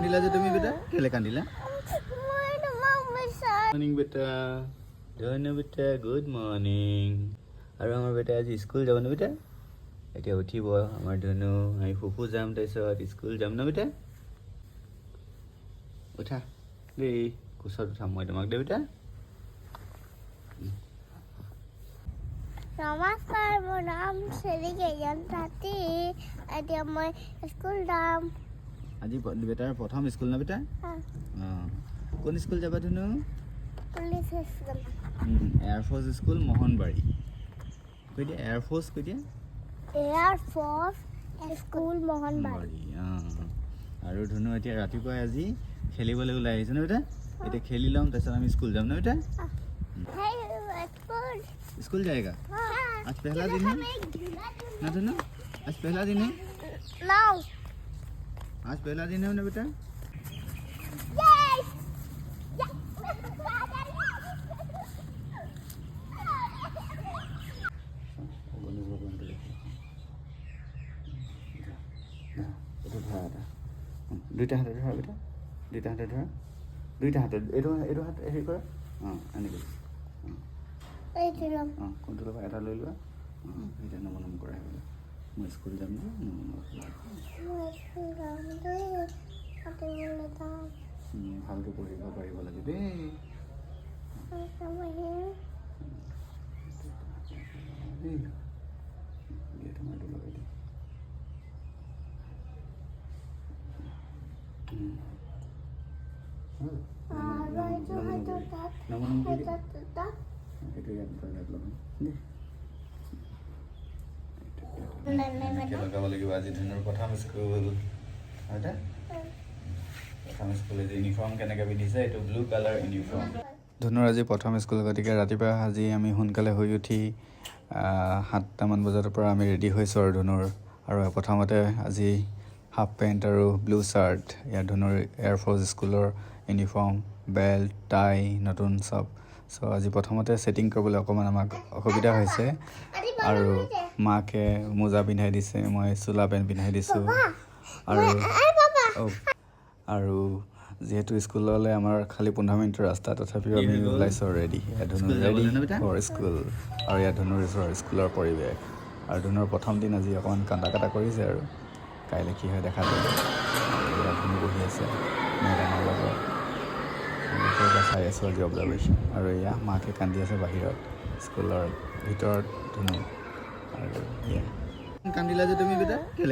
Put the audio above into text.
কান্দিলা যে তুমি বেটা কেলে কান্দিলা মৰ্নিং বেটা ধন্য বেটা গুড মৰ্নিং আৰু আমাৰ বেটা আজি স্কুল যাব ন বেটা এতিয়া উঠিব আমাৰ ধনু আমি ফুফু যাম তাৰপিছত স্কুল যাম ন বেটা উঠা দেই কোচত উঠাম মই তোমাক দে বেটা নমস্কাৰ মোৰ নাম চেলিকে জনতাতি এতিয়া মই স্কুল যাম আজি বেটাৰ প্ৰথম স্কুল ন বেটা কোন স্কুল যাবা ধনু police school air force school Mohanbari কৈ দিয়া এয়াৰফ'ৰ্চ কৈ দিয়া এয়াৰফ'ৰ্চ স্কুল মোহনবাৰী আৰু ধনু এতিয়া ৰাতিপুৱাই আজি খেলিবলৈ ওলাই আহিছে ন বেটা এতিয়া খেলি ল'ম তাৰপিছত আমি স্কুল যাম ন বেটা स्कूल जाएगा आज पहला दिन है ना धनु आज पहला दिन है आज पहला दिन है ना बेटा দুইটা হাতে ধৰা বেটা দুইটা হাতে ধৰা দুইটা হাতে এইটো এইটো হাত হেৰি কৰা আনিব কোনটো ল'বা এটা লৈ লোৱা এতিয়া নমনম কৰা আহিব মই স্কুল যাম যে ভালকৈ পঢ়িব পাৰিব লাগে দেই তোমাৰটো লগাই দিম নমনম কৰি দিম itu yang terlihat loh nih lagaw lagi আজি ধনুৰ প্ৰথম স্কুল হয়টা প্ৰথম স্কুলে যে ইউনিফৰ্ম কেনেকৈ পিন্ধিছে এইটো ব্লু কালাৰ ইউনিফৰ্ম ধনুৰ আজি প্ৰথম স্কুল গতিকে ৰাতিপুৱা আজি আমি সোনকালে শুই উঠি 7টামান বজাৰ পৰা আমি ৰেডি হৈছোঁ আৰু ধনুৰ আৰু প্ৰথমতে আজি হাফ পেণ্ট আৰু ব্লু চাৰ্ট ইয়াৰ ধনুৰ এয়াৰফ'ৰ্চ স্কুলৰ ইউনিফৰ্ম বেল্ট টাই নতুন চব চ' আজি প্ৰথমতে ছেটিং কৰিবলৈ অকণমান আমাক অসুবিধা হৈছে আৰু মাকে মোজা পিন্ধাই দিছে মই চোলা পেণ্ট পিন্ধাই দিছোঁ আৰু যিহেতু স্কুললৈ আমাৰ খালি 15 মিনিটৰ ৰাস্তা তথাপিও আমি ওলাইছোঁ ৰেডি ধনুৰ ৰেডি ফৰ স্কুল আৰু ইয়াত ধনুৰ স্কুলৰ পৰিৱেশ আৰু ধনুৰ প্ৰথম দিন আজি অকণমান কান্দা কৰিছে আৰু কাইলৈ কি হয় দেখা যাব ইয়াত ধনু বহি আছে মেডামৰ লগত চাই আছোঁ আজি অবজাৰ্ভেশ্যন আৰু এয়া মাকে কান্দি আছে বাহিৰত স্কুলৰ ভিতৰত ধনু আৰু এয়া কান্দিলা যে তুমি বেটা